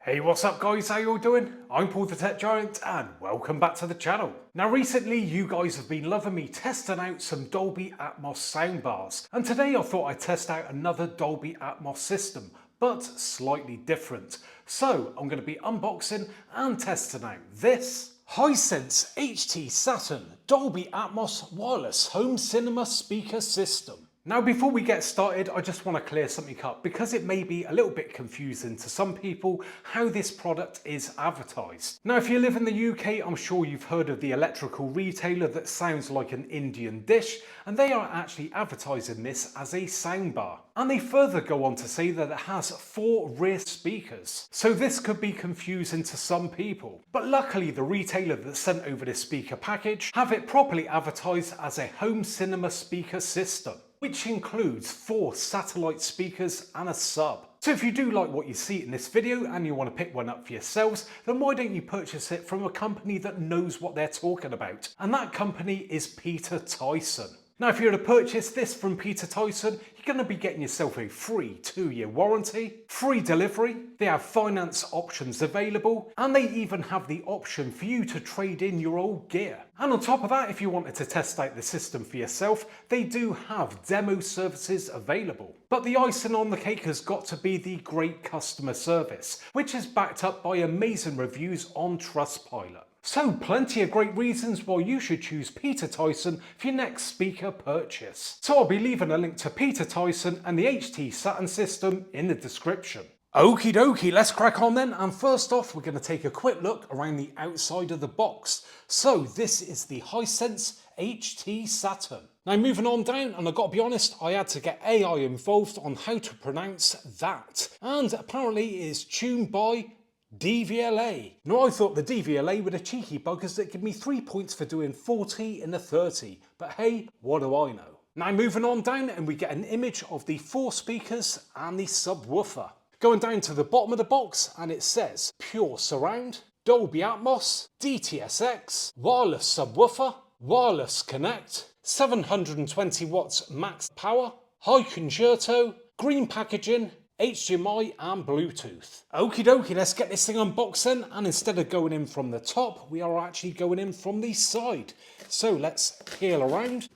Hey, what's up guys, how you all doing? I'm Paul the Tech Giant and welcome back to the channel. Now recently you guys have been loving me testing out some Dolby Atmos soundbars, and today I thought I'd test out another Dolby Atmos system, but slightly different. So I'm going to be unboxing and testing out this Hisense HT Saturn Dolby Atmos wireless home cinema speaker system. Now before we get started, I just want to clear something up because it may be a little bit confusing to some people how this product is advertised. Now if you live in the UK, I'm sure you've heard of the electrical retailer that sounds like an Indian dish, and they are actually advertising this as a soundbar. And they further go on to say that it has 4 rear speakers. So this could be confusing to some people. But luckily the retailer that sent over this speaker package have it properly advertised as a home cinema speaker system, which includes 4 satellite speakers and a sub. So if you do like what you see in this video and you want to pick one up for yourselves, then why don't you purchase it from a company that knows what they're talking about? And that company is Peter Tyson. Now if you're to purchase this from Peter Tyson, you're going to be getting yourself a free 2-year warranty, free delivery, they have finance options available, and they even have the option for you to trade in your old gear. And on top of that, if you wanted to test out the system for yourself, they do have demo services available. But the icing on the cake has got to be the great customer service, which is backed up by amazing reviews on Trustpilot. So plenty of great reasons why you should choose Peter Tyson for your next speaker purchase. So I'll be leaving a link to Peter Tyson and the HT Saturn system in the description. Okie dokie, let's crack on then, and first off we're going to take a quick look around the outside of the box. So this is the Hisense HT Saturn. Now moving on down, and I've got to be honest, I had to get AI involved on how to pronounce that, and apparently it is tuned by DVLA. Now I thought the DVLA were the cheeky buggers that give me 3 points for doing 40 in a 30, but hey, what do I know? Now moving on down, and we get an image of the 4 speakers and the subwoofer. Going down to the bottom of the box, and it says Pure Surround, Dolby Atmos, DTS:X, wireless subwoofer, wireless connect, 720 watts max power, high concerto, green packaging, HDMI and Bluetooth. Okie dokie, let's get this thing unboxed then, and instead of going in from the top, we are actually going in from the side. So let's peel around.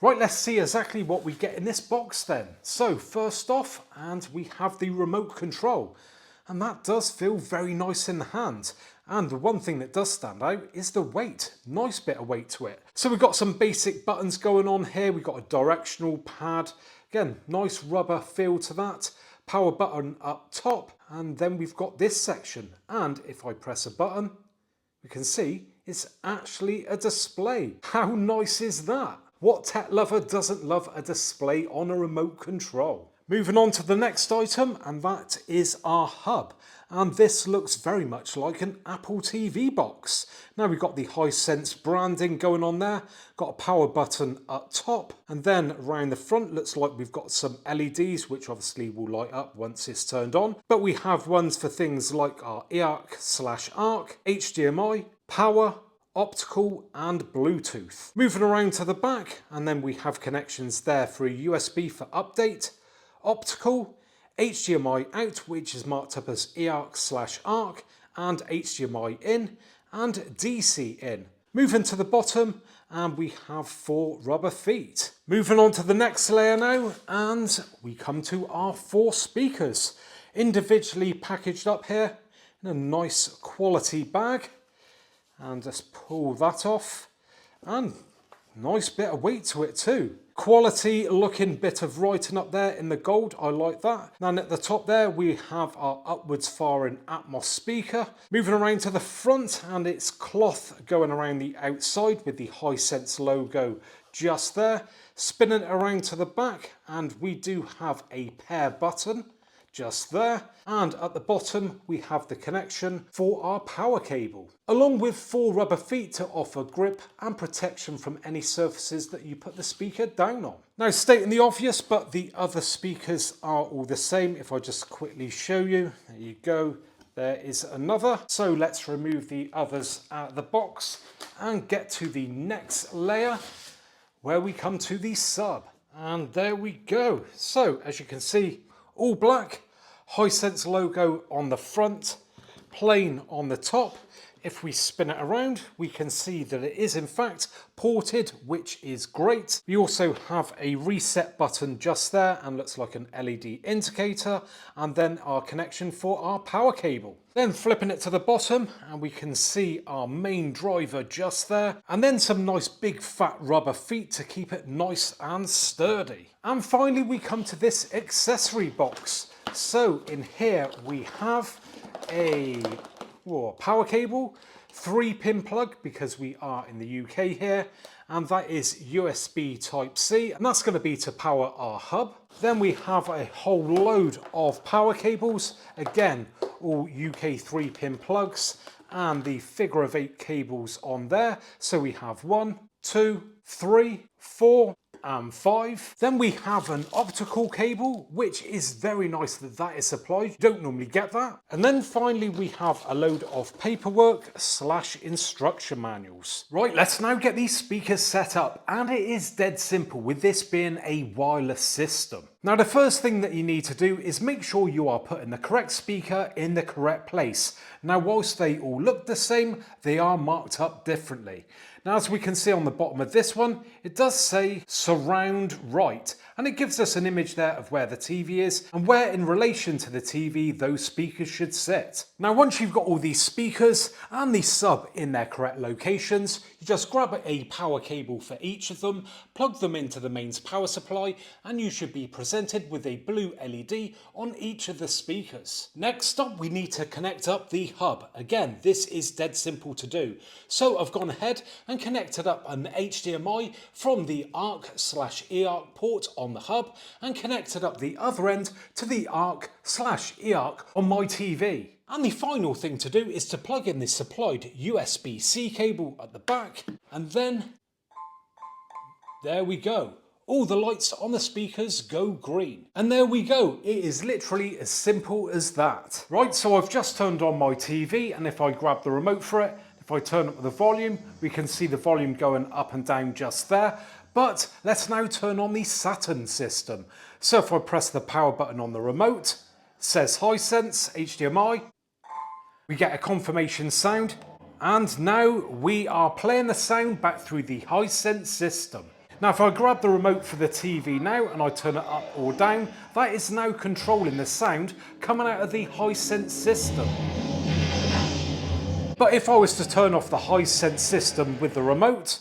Right, let's see exactly what we get in this box then. So first off, and we have the remote control, and that does feel very nice in the hand. And the one thing that does stand out is the weight. Nice bit of weight to it. So we've got some basic buttons going on here. We've got a directional pad. Again, nice rubber feel to that. Power button up top. And then we've got this section. And if I press a button, we can see it's actually a display. How nice is that? What tech lover doesn't love a display on a remote control? Moving on to the next item, and that is our hub. And this looks very much like an Apple TV box. Now we've got the Hisense branding going on there, got a power button up top, and then around the front looks like we've got some LEDs, which obviously will light up once it's turned on. But we have ones for things like our EARC/ARC, HDMI, power, optical and Bluetooth. Moving around to the back, and then we have connections there for a USB for update, optical, HDMI out, which is marked up as EARC/ARC, and HDMI in, and DC in. Moving to the bottom, and we have 4 rubber feet. Moving on to the next layer now, and we come to our 4 speakers, individually packaged up here in a nice quality bag. And just pull that off, and nice bit of weight to it too. Quality looking bit of writing up there in the gold, I like that. And at the top there we have our upwards firing Atmos speaker. Moving around to the front, and it's cloth going around the outside with the Hisense logo just there. Spinning it around to the back, and we do have a pair button just there, and at the bottom we have the connection for our power cable, along with 4 rubber feet to offer grip and protection from any surfaces that you put the speaker down on. Now stating the obvious, but the other speakers are all the same. If I just quickly show you, there you go, there is another. So let's remove the others out of the box and get to the next layer, where we come to the sub. And there we go. So as you can see, all black, Hisense logo on the front, plain on the top. If we spin it around, we can see that it is in fact ported, which is great. We also have a reset button just there and looks like an LED indicator, and then our connection for our power cable. Then flipping it to the bottom and we can see our main driver just there, and then some nice big fat rubber feet to keep it nice and sturdy. And finally we come to this accessory box. So in here we have a power cable, 3-pin plug because we are in the UK here, and that is USB Type-C, and that's going to be to power our hub. Then we have a whole load of power cables, again all UK 3-pin plugs, and the figure of 8 cables on there. So we have 1, 2, 3, 4 and 5. Then we have an optical cable, which is very nice that that is supplied. You don't normally get that. And then finally we have a load of paperwork / instruction manuals. Right, let's now get these speakers set up, and it is dead simple with this being a wireless system. Now the first thing that you need to do is make sure you are putting the correct speaker in the correct place. Now whilst they all look the same, they are marked up differently. Now as we can see on the bottom of this one, it does say surround right, and it gives us an image there of where the TV is and where in relation to the TV those speakers should sit. Now once you've got all these speakers and the sub in their correct locations, you just grab a power cable for each of them, plug them into the mains power supply, and you should be presented with a blue LED on each of the speakers. Next up we need to connect up the hub. Again, this is dead simple to do. So I've gone ahead and connected up an HDMI from the ARC/eARC port on the hub and connected up the other end to the ARC/eARC on my TV. And the final thing to do is to plug in the supplied USB-C cable at the back, and then there we go. All the lights on the speakers go green. And there we go. It is literally as simple as that. Right, so I've just turned on my TV, and if I grab the remote for it, if I turn up the volume, we can see the volume going up and down just there. But let's now turn on the Saturn system. So if I press the power button on the remote, it says Hisense HDMI. We get a confirmation sound, and now we are playing the sound back through the Hisense system. Now if I grab the remote for the TV now and I turn it up or down, that is now controlling the sound coming out of the Hisense system. But if I was to turn off the Hisense system with the remote,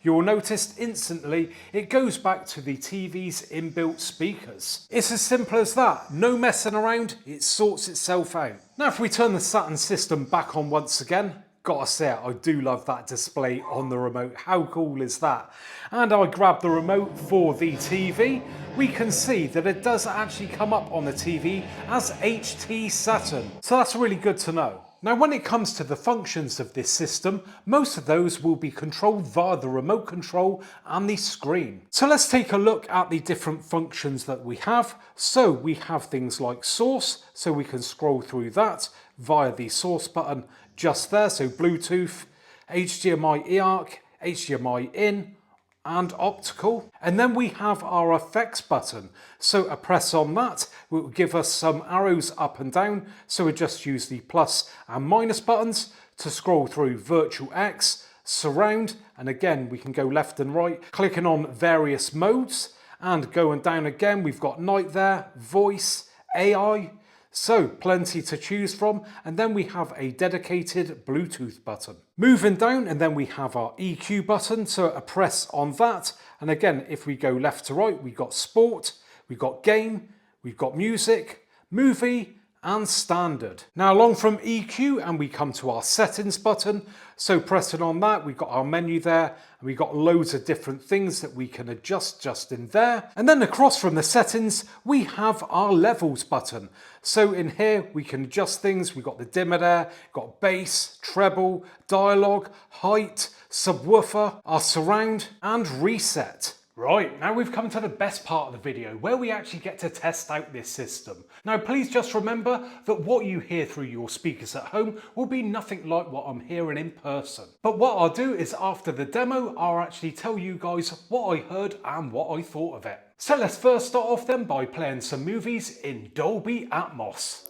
you'll notice instantly it goes back to the TV's inbuilt speakers. It's as simple as that. No messing around, it sorts itself out. Now if we turn the Saturn system back on once again, gotta say it, I do love that display on the remote. How cool is that? And I grab the remote for the TV. We can see that it does actually come up on the TV as HT Saturn. So that's really good to know. Now when it comes to the functions of this system, most of those will be controlled via the remote control and the screen. So let's take a look at the different functions that we have. So we have things like source, so we can scroll through that via the source button just there, so Bluetooth, HDMI eARC, HDMI in, and optical. And then we have our effects button. So a press on that will give us some arrows up and down. So we just use the plus and minus buttons to scroll through Virtual X, Surround, and again we can go left and right, clicking on various modes, and going down again we've got night there, voice, AI. So plenty to choose from, and then we have a dedicated Bluetooth button. Moving down, and then we have our EQ button, so a press on that, and again if we go left to right we've got sport, we've got game, we've got music, movie, and standard. Now along from EQ and we come to our settings button, so pressing on that we've got our menu there, and we've got loads of different things that we can adjust just in there. And then across from the settings we have our levels button. So in here we can adjust things. We've got the dimmer there, got bass, treble, dialogue, height, subwoofer, our surround, and reset. Right, now we've come to the best part of the video where we actually get to test out this system. Now please just remember that what you hear through your speakers at home will be nothing like what I'm hearing in person. But what I'll do is after the demo, I'll actually tell you guys what I heard and what I thought of it. So let's first start off then by playing some movies in Dolby Atmos.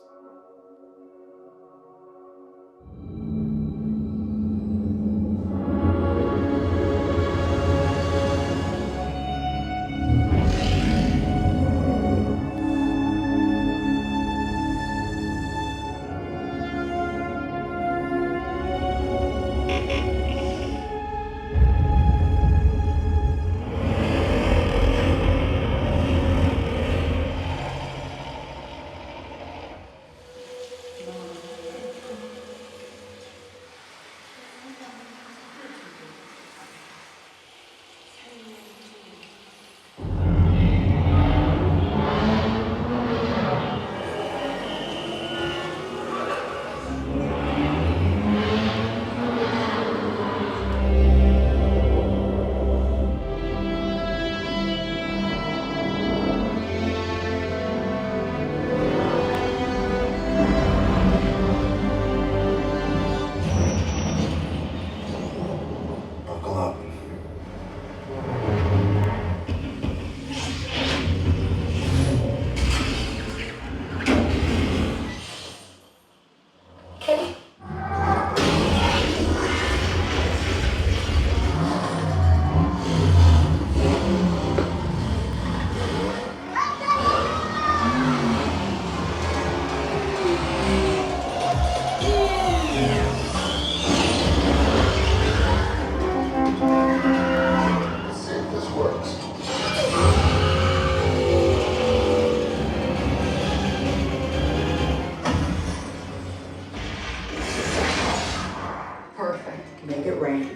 Make it rain.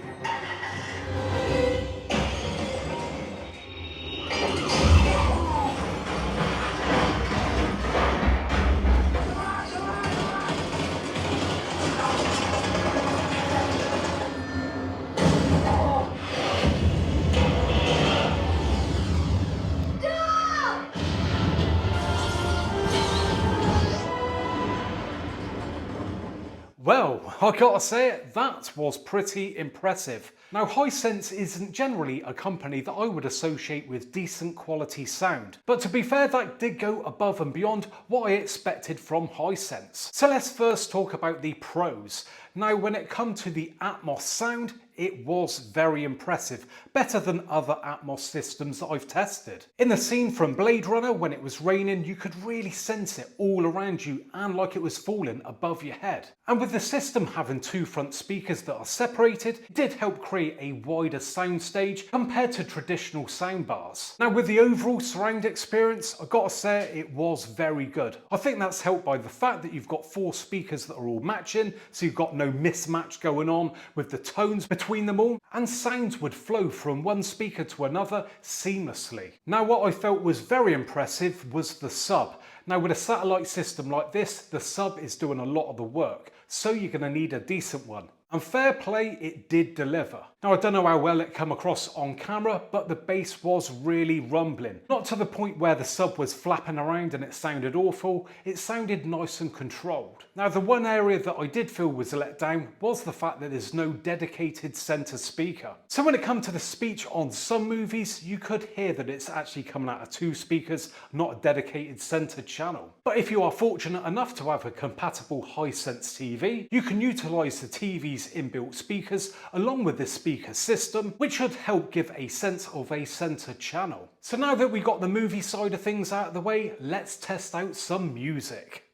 Well, I gotta say, that was pretty impressive. Now, Hisense isn't generally a company that I would associate with decent quality sound, but to be fair, that did go above and beyond what I expected from Hisense. So let's first talk about the pros. Now, when it comes to the Atmos sound, it was very impressive, better than other Atmos systems that I've tested. In the scene from Blade Runner, when it was raining, you could really sense it all around you and like it was falling above your head. And with the system having two front speakers that are separated, it did help create a wider soundstage compared to traditional soundbars. Now, with the overall surround experience, I gotta say it was very good. I think that's helped by the fact that you've got four speakers that are all matching, so you've got no mismatch going on with the tones between them all, and sounds would flow from one speaker to another seamlessly. Now, what I felt was very impressive was the sub. Now, with a satellite system like this, the sub is doing a lot of the work, so you're going to need a decent one. And fair play, it did deliver. Now, I don't know how well it came across on camera, but the bass was really rumbling. Not to the point where the sub was flapping around and it sounded awful, it sounded nice and controlled. Now, the one area that I did feel was let down was the fact that there's no dedicated center speaker. So when it comes to the speech on some movies, you could hear that it's actually coming out of two speakers, not a dedicated center channel. But if you are fortunate enough to have a compatible Hisense TV, you can utilize the TV's inbuilt speakers along with this speaker system, which should help give a sense of a center channel. So now that we got the movie side of things out of the way, let's test out some music.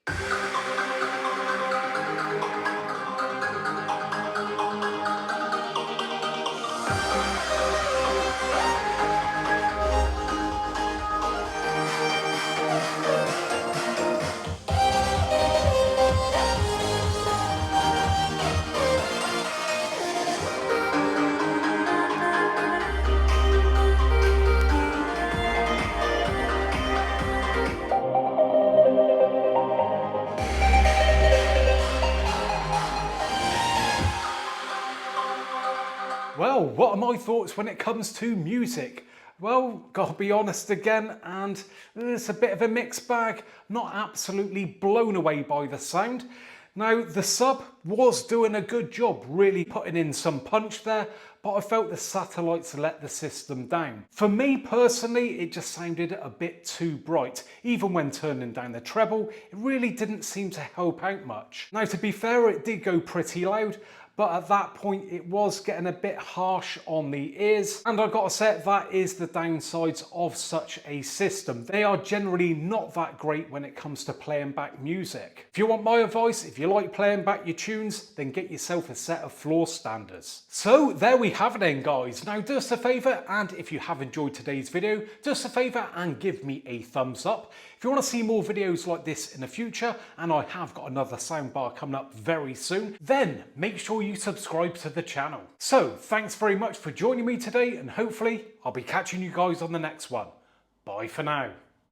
Well, what are my thoughts when it comes to music? Well, gotta be honest again, and it's a bit of a mixed bag. Not absolutely blown away by the sound. Now, the sub was doing a good job, really putting in some punch there, but I felt the satellites let the system down. For me personally, it just sounded a bit too bright. Even when turning down the treble, it really didn't seem to help out much. Now, to be fair, it did go pretty loud, but at that point it was getting a bit harsh on the ears, and I gotta say that is the downsides of such a system. They are generally not that great when it comes to playing back music. If you want my advice, if you like playing back your tunes, then get yourself a set of floor standers. So there we have it then, guys. Now do us a favour, and if you have enjoyed today's video, do us a favour and give me a thumbs up. If you want to see more videos like this in the future, and I have got another soundbar coming up very soon, then make sure you subscribe to the channel. So thanks very much for joining me today, and hopefully I'll be catching you guys on the next one. Bye for now.